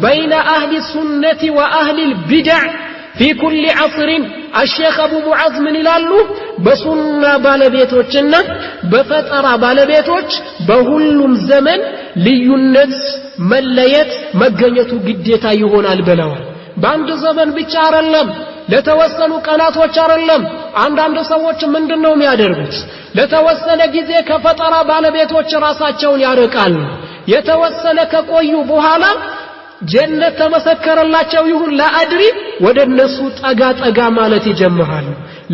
بين أهل السنة وأهل البدع في كل عصر الشيخ أبو معاذ من يلالو بسنة بالبيتوچنا بفترة بالبيتوچ بهلم زمن ليونت مليت مغنيتو ግዴታ ይሆናል ብለዋል በአንድ ዘመን ብቻ አይደለም ለተወሰኑ ቀናቶች አይደለም አንዳንድ ሰዎች ምንድነው የሚያደርጉት ለተወሰነ ጊዜ ከፈጠራ ባለቤቶች ራሳቸውን ያርቃሉ የተወሰነ ከቆዩ በኋላ ጀነት ተመሰከረላቸው ይሁን ለአድሪ ወደነሱ ጠጋ ማለት ይጀምራሉ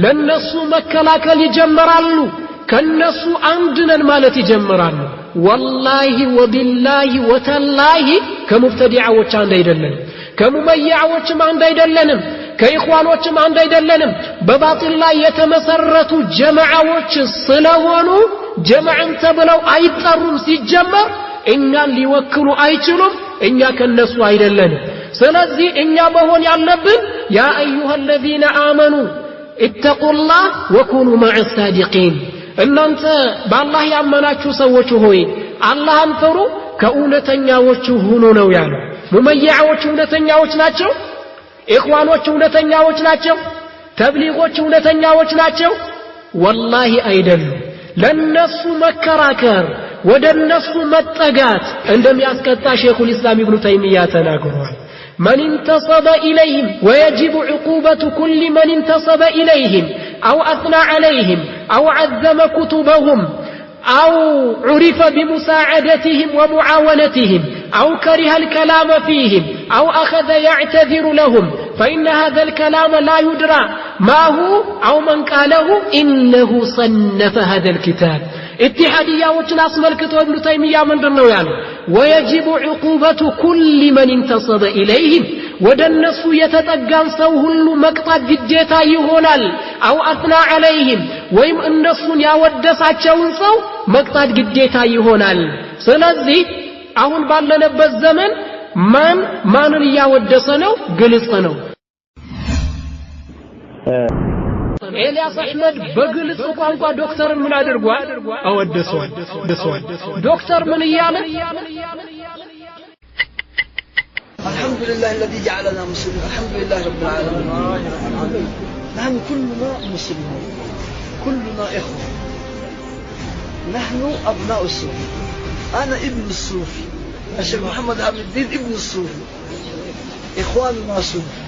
ለነሱ መከላከል ይጀምራሉ ከነሱ አንድነን ማለት ይጀምራሉ والله وبالله وتالله ከሙብተዲዓዎች አንድ አይደለም ከሙመይዓዎችም አንድ አይደለንም ከኢኽዋኖችም አንድ አይደለንም በባጢል ላይ የተመሰረቱ ጀማዓዎች ስለሆኑ ጀማዓን ተብለው አይጠሩም ሲጀመር እኛን ሊወክሉ አይችሉም እኛ ከነሱ አይደለንም ስለዚህ እኛ መሆን ያለብን ያ አዩሃ الذين آمنوا اتقوا الله وكونوا مع الصادقين እናንተ በአላህ ያመናችሁ ሰዎች ሆይ አላህን ፍሩ ከእውነተኛዎቹ ሁኑ ነው ያለው ሙመይዓዎች እውነተኛዎች ናቸው ኢኽዋኖች እውነተኛዎች ናቸው ተብሊጎች እውነተኛዎች ናቸው والله አይደሉም ለነሱ መከራከር ወደነሱ መጠጋት እንደሚያስቀጣ ሼኹል ኢስላም ኢብኑ ተይሚያ ተናግሯል من انتصب إليهم ويجب عقوبة كل من انتصب إليهم أو أثنى عليهم أو عزم كتبهم أو عرف بمساعدتهم ومعاونتهم أو كره الكلام فيهم أو أخذ يعتذر لهم فإن هذا الكلام لا يدرى ما هو أو من قاله إنه صنف هذا الكتاب اتحادياዎችን አስመልክቶ ኢብኑ ተይሚያ ምንድነው ያለው ويجب عقوبة كل من انتصب إليهم ወደነሱ የተጠጋን ሰው ሁሉ መቅጣት ግዴታ ይሆናል أو أثنى عليهم ወይም እነሱን ያወደሳቸውን ሰው መቅጣት ግዴታ ይሆናል ስለዚህ አሁን ባለንበት ዘመን ማንን ያወደሰ ነው ግልጽ ነው ኤልያስ አህመድ በግልጽ ቋንቋ ዶክተር ምን አድርጓል አወደሰዋል ዶክተር ምን ይያለ الحمد لله الذي جعلنا مسلمين الحمد لله رب العالمين نحن كلنا مسلمون كلنا إخوة نحن أبناء الصوفي أنا ابن الصوفي الشيخ محمد عبد الدين ابن الصوفي إخواننا صوفي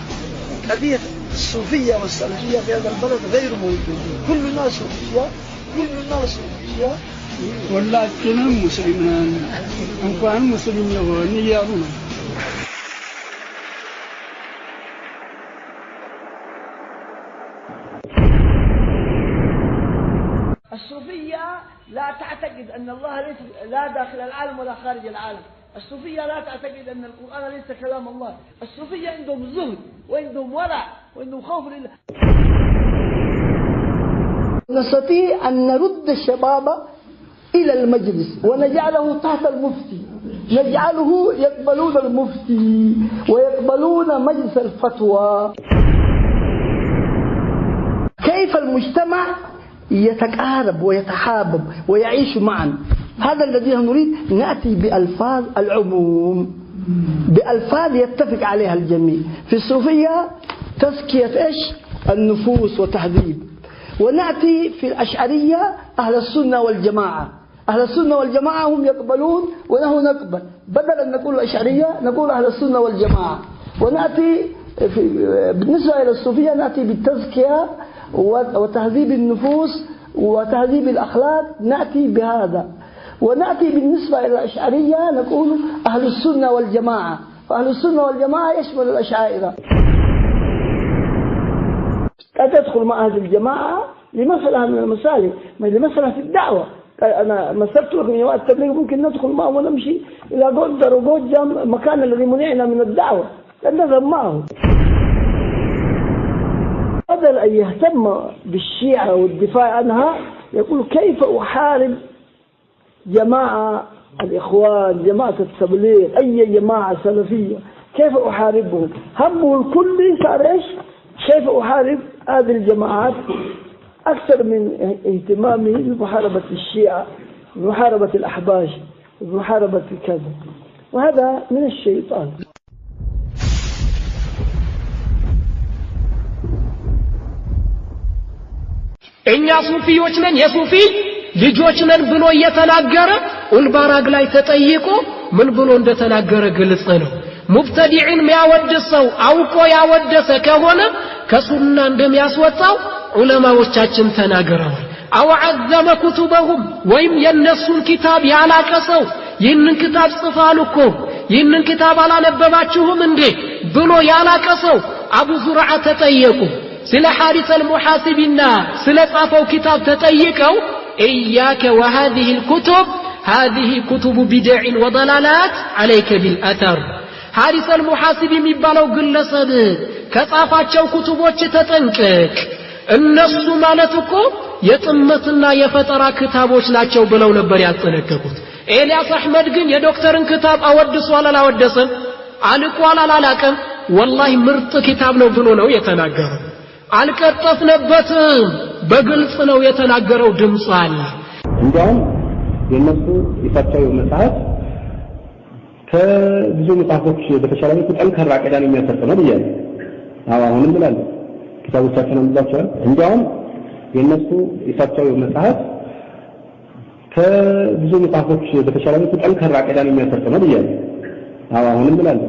قضية الصوفية والسلفية في هذا البلد غير موجودين كلنا صوفية كلنا صوفية ولكن مسلمين أنكم مسلمين ونيارون الصوفية لا تعتقد أن الله ليس لا داخل العالم ولا خارج العالم الصوفية لا تعتقد أن القرآن ليس كلام الله الصوفية عندهم زهد وعندهم ورع وعندهم خوف لله نستطيع أن نرد الشباب إلى المجلس ونجعله تحت المفتي نجعله يقبلون المفتي ويقبلون مجلس الفتوى كيف المجتمع يتقارب ويتحابب ويعيش معا هذا الذي نريد نأتي بألفاظ العموم بألفاظ يتفق عليها الجميع في الصوفية تزكية إيش النفوس وتهذيب ونأتي في الأشعرية أهل السنة والجماعة أهل السنة والجماعة هم يقبلون ونحن نقبل بدل أن نقول الأشعرية نقول أهل السنة والجماعة ونأتي بالنسبة إلى الصوفية نأتي بالتزكية وتهذيب النفوس وتهذيب الأخلاق نأتي بهذا ونأتي بالنسبة إلى الأشعرية نقول أهل السنة والجماعة فأهل السنة والجماعة يشمل الأشاعرة لا تدخل مع أهل الجماعة لمسألة من المسالك ما لمسألة في الدعوة أنا مثلت لكم يا جماعة التبليغ ممكن ندخل معهم ونمشي إلى قدر وقدام مكان الذي منعنا من الدعوة نذهب معهم بدل أن يهتم بالشيعة والدفاع عنها يقول كيف أحارب جماعة الإخوان جماعة التبليغ أي جماعة سلفية كيف أحاربهم همه الكل صار إيش كيف أحارب هذه الجماعات أكثر من اهتمامه بمحاربة الشيعة بمحاربة الأحباش بمحاربة كذا وهذا من الشيطان. እኛ ሱፊዎች ነን የሱፊ ልጆች ነን ብሎ እየተናገረ ኡልባራግ ላይ ተጠይቆ ምን ብሎ እንደተናገረ ግልጽ ነው። ሙብተዲዕን የሚያወድሰው አውቆ ያወደሰ ከሆነ ከሱና እንደሚያስወጣው ዑለማዎቻችን ተናግረዋል። አው عظم كتبهم ወይም የነሱን ኪታብ ያላቀሰው ይህንን ኪታብ ጽፋሉ እኮ ይህንን ኪታብ አላነበባችሁም እንዴ ብሎ ያላቀሰው አቡ ዙርዓ ተጠየቁ። ስለ ሐሪስ المحاسبና ስለ ጻፈው ኪታብ ተጠይቀው إياك وهذه الكتب هذه كتب بدع وضلالات عليك بالأثر ሐሪስ المحاسب የሚባለው ግለሰብ ከጻፋቸው ኩቱቦች ተጠንቀቅ እነሱ ማለት እኮ የጥመትና የፈጠራ ክታቦች ናቸው ብለው ነበር ያስጠነቀቁት። ኤልያስ አህመድ ግን የዶክተርን ክታብ አወድሷል አላወደሰም አልቋል አላላቀም والله ምርጥ ክታብ ነው ብሎ ነው የተናገረው። አልቀጠፍነበትም በግልጽ ነው የተናገረው ድምጽ አለ። እንደውም የነሱ የፈታው መጽሐፍ ከብዙ መጽሐፎች በተሻለ መልኩ ጠንካራ ቀዳን የሚያሰጥነው ይላል። አሁንም ብላል ኪታቦቻችን እንላቸዋል። እንደውም የነሱ የፈታው መጽሐፍ ከብዙ መጽሐፎች በተሻለ መልኩ ጠንካራ ቀዳን የሚያሰጥነው ይላል። አሁንም ብላል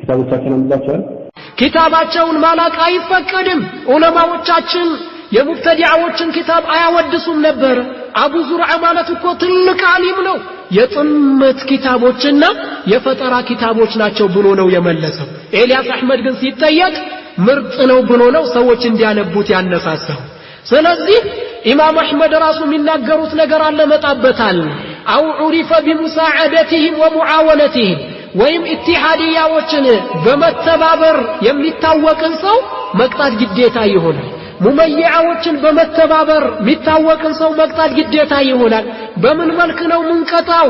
ኪታቦቻችን እንላቸዋል። ኪታባቸውን ማላቅ አይፈቀድም። ዑለማዎቻችን የሙብተዲዓዎችን ኪታብ አያወድሱም ነበር። አቡ ዙርዓ ማለት እኮ ትልቅ ዓሊም ነው። የጥመት ኪታቦችና የፈጠራ ኪታቦች ናቸው ብሎ ነው የመለሰው። ኤልያስ አህመድ ግን ሲጠየቅ ምርጥ ነው ብሎ ነው ሰዎች እንዲያነቡት ያነሳሳው። ስለዚህ ኢማም አህመድ ራሱ የሚናገሩት ነገር አለ መጣበታል። አው ዑሪፈ ቢሙሳዓደቲሂም ወሙዓወነቲሂም ወይም ኢትሃዲያዎችን በመተባበር የሚታወቅን ሰው መቅጣት ግዴታ ይሆናል። ሙመይዓዎችን በመተባበር የሚታወቅን ሰው መቅጣት ግዴታ ይሆናል። በምን መልክ ነው ምንቀጣው?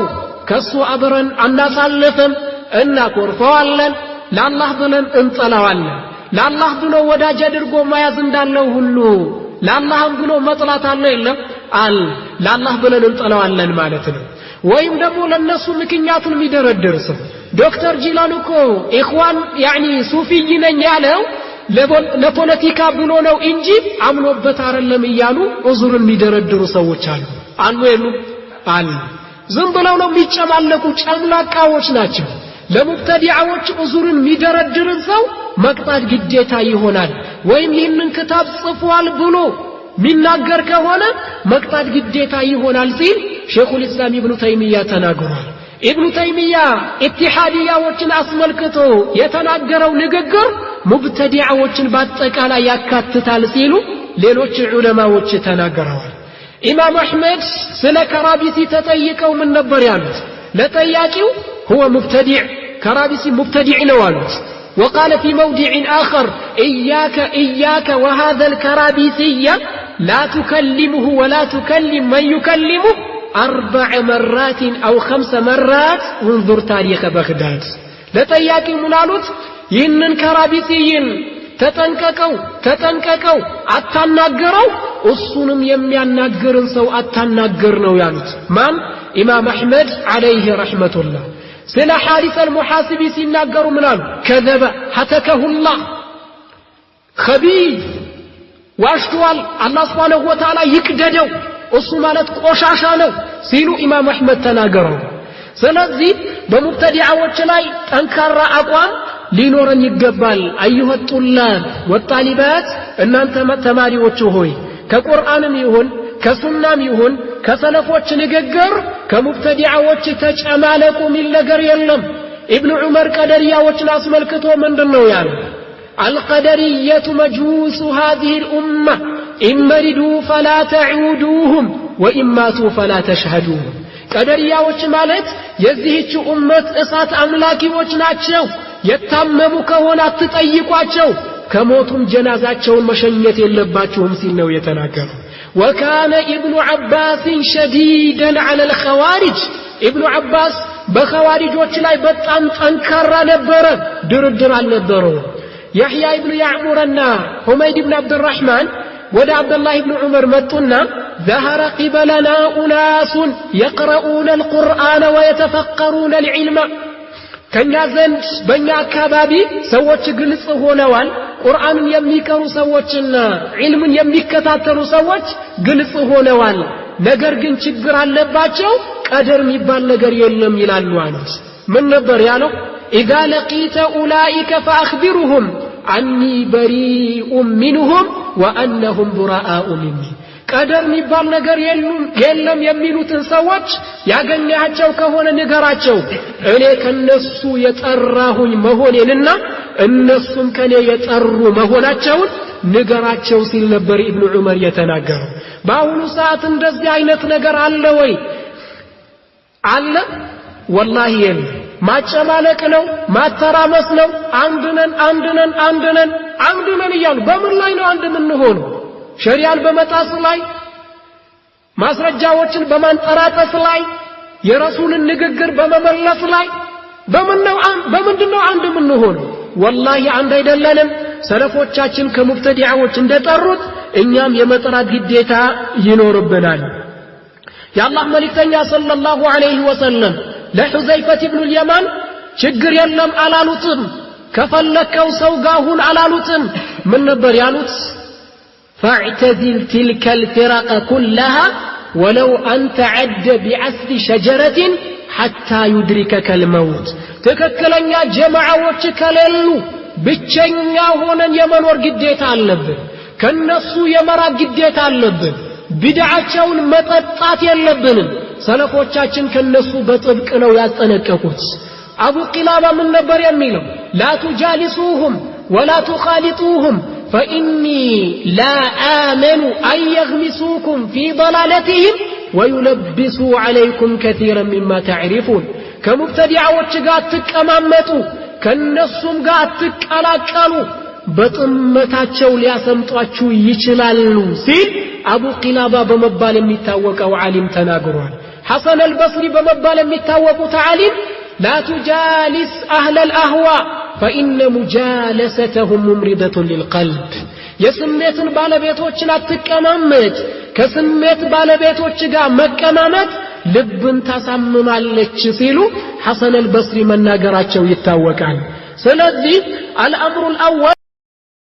ከሱ አብረን አናሳልፍም እናኮርፈዋለን፣ ለአላህ ብለን እንጠላዋለን። ለአላህ ብሎ ወዳጅ አድርጎ መያዝ እንዳለው ሁሉ ለአላህም ብሎ መጥላት አለ የለም አለ። ለአላህ ብለን እንጠላዋለን ማለት ነው። ወይም ደግሞ ለነሱ ምክንያቱን የሚደረድር ሰው ዶክተር ጂላን እኮ ኢኽዋን ያኒ ሱፊይ ነኝ ያለው ለፖለቲካ ብሎ ነው እንጂ አምኖበት አይደለም እያሉ ዑዙርን የሚደረድሩ ሰዎች አሉ። አሉ የሉ አሉ። ዝም ብለው ነው የሚጨማለቁ ጨምላቃዎች ናቸው። ለሙብተዲዓዎች ዑዙርን የሚደረድርን ሰው መቅጣት ግዴታ ይሆናል። ወይም ይህንን ክታብ ጽፏል ብሎ ሚናገር ከሆነ መቅጣት ግዴታ ይሆናል ሲል ሼኹል ኢስላም ኢብኑ ተይሚያ ተናግሯል። ኢብኑ ተይሚያ ኢትሃዲያዎችን አስመልክቶ የተናገረው ንግግር ሙብተዲዓዎችን በአጠቃላይ ያካትታል ሲሉ ሌሎች ዑለማዎች ተናግረዋል። ኢማም አህመድ ስለ ከራቢሲ ተጠይቀው ምን ነበር ያሉት? ለጠያቂው هو مبتدع كرابسي مبتدع نوالوت. وقال في موضع آخر إياك وهذا الكرابيسي لا تكلمه ولا تكلم من يكلمه 4 مرات أو 5 مرات وانظر تاريخ بغداد. لتياكي منالوت ينن كرابيسيين ተጠንቀቀው አታናገረው እሱንም የሚያናገርን ሰው አታናገር ነው ያሉት። ማን? ኢማም አህመድ አለይሂ ረህመቱላህ። ስለ ሐሪስ አልሙሐሲቢ ሲናገሩ ምን አሉ? ከዘበ ሐተከሁላህ ኸቢዝ ዋሽቷል፣ አላህ ሱብሓነሁ ወተዓላ ይቅደደው፣ እሱ ማለት ቆሻሻ ነው ሲሉ ኢማም አህመድ ተናገሩ። ስለዚህ በሙብተዲዓዎች ላይ ጠንካራ አቋም ሊኖረን ይገባል። አዩሀ ጡላብ ወጣሊባት እናንተ ተማሪዎች ሆይ ከቁርአንም ይሁን ከሱናም ይሁን ከሰለፎች ንግግር ከሙብተዲዓዎች ተጨማለቁ ሚል ነገር የለም። ኢብኑ ዑመር ቀደሪያዎችን አስመልክቶ ምንድነው ያለው? القدرية مجوس هذه الأمة إن مردوا فلا تعودوهم وإن ماتوا فلا تشهدوهم. ቀደሪያዎች ማለት የዚህች ኡመት እሳት አምላኪዎች ናቸው። የታመሙ ከሆነ አትጠይቋቸው፣ ከሞቱም ጀናዛቸውን መሸኘት የለባችሁም ሲል ነው የተናገረው። وكان ابن عباس شديدا على الخوارج. ابن عباس በኸዋሪጆች ላይ በጣም ጠንካራ ነበረ፣ ድርድር አልነበረው። يحيى ابن يعمرና حميد بن عبد الرحمن ወደ አብዱላህ ኢብኑ ዑመር መጡና ظهر قبلنا أناس يقرؤون القرآن ويتفقرون العلم ከኛ ዘንድ በእኛ አካባቢ ሰዎች ግልጽ ሆነዋል ቁርአንን የሚቀሩ ሰዎችና ዒልምን የሚከታተሉ ሰዎች ግልጽ ሆነዋል ነገር ግን ችግር አለባቸው ቀደር የሚባል ነገር የለም ይላሉ አሉት ምን ነበር ያለው إذا لقيت أولئك فأخبرهم عني بريء منهم وأنهم براء مني ቀደር የሚባል ነገር የለም የሚሉትን ሰዎች ያገኛቸው ከሆነ ንገራቸው እኔ ከነሱ የጠራሁኝ መሆኔንና እነሱም ከኔ የጠሩ መሆናቸውን ንገራቸው ሲል ነበር ኢብኑ ዑመር የተናገረው በአሁኑ ሰዓት እንደዚህ አይነት ነገር አለ ወይ አለ والله የለም ማጨማለቅ ነው ማተራመስ ነው አንድነን ይያሉ በምን ላይ ነው አንድ ምን ሆኖ ሸሪዓን በመጣስ ላይ ማስረጃዎችን በማንጠራጠስ ላይ የረሱልን ንግግር በመመለስ ላይ በምንድነው አንድ ምን ሆኖ والله አንድ አይደለንም ሰለፎቻችን ከሙብተዲዓዎች እንደጠሩት እኛም የመጥራት ግዴታ ይኖርብናል የአላህ መልእክተኛ ሰለላሁ ዐለይሂ ወሰለም ለሁዘይፈት ኢብኑ اليمان ችግር የለም አላሉትም ከፈለከው ሰው ጋር ሁን አላሉትም ምን ነበር ያሉት فاعتزل تلك الفرق كلها ولو أن تعد بعسف شجرة حتى يدركك الموت تككلنيا جماعዎች ከሌሉ ብቸኛ ሆነን የመኖር ግዴታ አለብን ከነሱ የመራቅ ግዴታ አለብን ቢድዓቸውን መጠጣት የለብንም ሰለፎቻችን ከነሱ በጥብቅ ነው ያስጠነቀቁት አቡ ቂላባ ምን ነበር የሚለው لا تجالسوهم ولا تخالطوهم فإني لا آمن أن يغمسوكم في ضلالتهم ويلبسوا عليكم كثيرا مما تعرفون كمبتدعዎች ጋር ተቀማመጡ ከነሱም ጋር ተቀላቀሉ በጥመታቸው ሊያሰምጧችሁ ይችላሉ ሲል አቡ ቂላባ በመባል የሚታወቀው ዓሊም ተናግሯል ሐሰን አልበስሪ በመባል የሚታወቁት ዓሊም لا تجالس أهل الأهواء فإن مجالستهم ممرضة للقلب የስሜትን ባለቤቶችን አትቀማመጥ ከስሜት ባለቤቶች ጋር መቀማመጥ ልብን ታሳምማለች ሲሉ ሐሰን አልበስሪ መናገራቸው ይታወቃል ስለዚህ الأمر الأول